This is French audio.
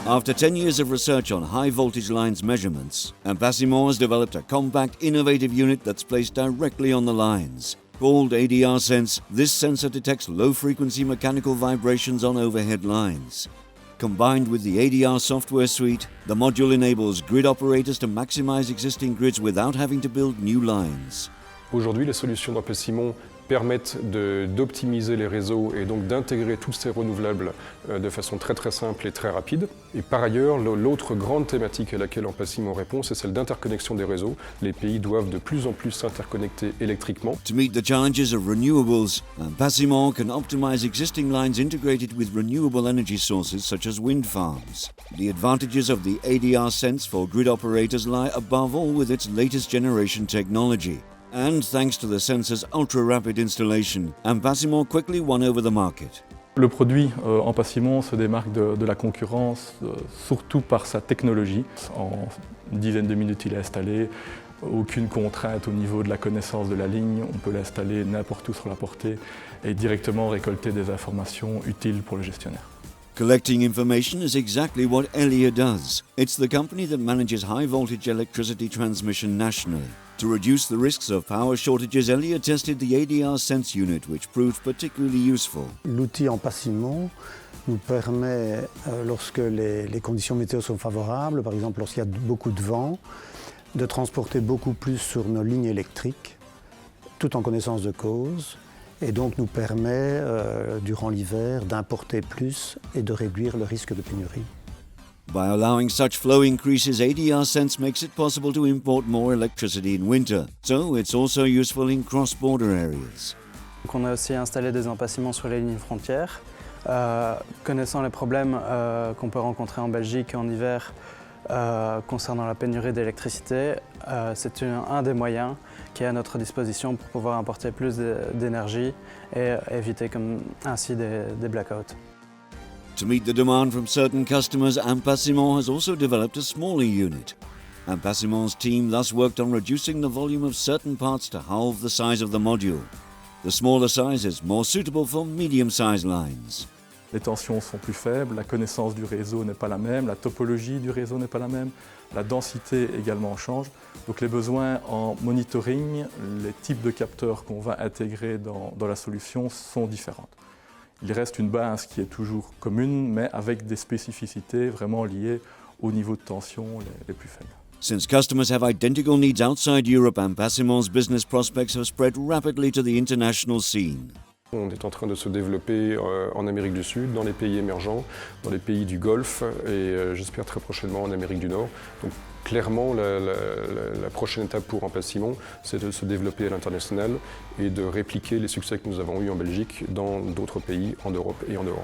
After 10 years of research on high voltage lines measurements, Ampassimont has developed a compact, innovative unit that's placed directly on the lines. Called ADR Sense, this sensor detects low-frequency mechanical vibrations on overhead lines. Combined with the ADR software suite, the module enables grid operators to maximize existing grids without having to build new lines. Aujourd'hui, les solutions d'Ampassimont permettent d'optimiser les réseaux et donc d'intégrer tous ces renouvelables de façon très simple et très rapide. Et par ailleurs, l'autre grande thématique à laquelle Ampassimont répond, c'est celle d'interconnexion des réseaux. Les pays doivent de plus en plus s'interconnecter électriquement. To meet the challenges of renewables, Ampassimont can optimize existing lines integrated with renewable energy sources such as wind farms. The advantages of the ADR Sense for grid operators lie above all with its latest generation technology. And thanks to the sensor's ultra-rapid installation, Ampassimont quickly won over the market. Le produit Ampassimont se démarque de la concurrence, surtout par sa technologie. En une dizaine de minutes, il est installé. Aucune contrainte au niveau de la connaissance de la ligne. On peut l'installer n'importe où sur la portée et directement récolter des informations utiles pour le gestionnaire. Collecting information is exactly what Elia does. It's the company that manages high-voltage electricity transmission nationally. To reduce the risks of power shortages, Elia tested the ADR Sense unit, which proved particularly useful. L'outil Ampassimont nous permet, lorsque les conditions météo sont favorables, par exemple lorsqu'il y a beaucoup de vent, de transporter beaucoup plus sur nos lignes électriques, tout en connaissance de cause, et donc nous permet, durant l'hiver, d'importer plus et de réduire le risque de pénurie. By allowing such flow increases, ADR Sense makes it possible to import more electricity in winter, so it's also useful in cross-border areas. Donc on a aussi installé des Ampassiments sur les lignes frontières. Connaissant les problèmes qu'on peut rencontrer en Belgique en hiver concernant la pénurie d'électricité, c'est un des moyens qui est à notre disposition pour pouvoir importer plus d'énergie et éviter ainsi des blackouts. To meet the demand from certain customers, Ampassimont has also developed a smaller unit. Ampassimment's team thus worked on reducing the volume of certain parts to halve the size of the module. The smaller size is more suitable for medium-sized lines. Les tensions sont plus faibles, la connaissance du réseau n'est pas la même, la topologie du réseau n'est pas la même, la densité également change. Donc les besoins en monitoring, les types de capteurs qu'on va intégrer dans la solution sont différents. Il reste une base qui est toujours commune, mais avec des spécificités vraiment liées au niveau de tension les plus faibles. Since customers have identical needs outside Europe, Ampassimment's business prospects have spread rapidly to the international scene. On est en train de se développer en Amérique du Sud, dans les pays émergents, dans les pays du Golfe et j'espère très prochainement en Amérique du Nord. Donc clairement, la prochaine étape pour Ampassimont, c'est de se développer à l'international et de répliquer les succès que nous avons eus en Belgique dans d'autres pays, en Europe et en dehors.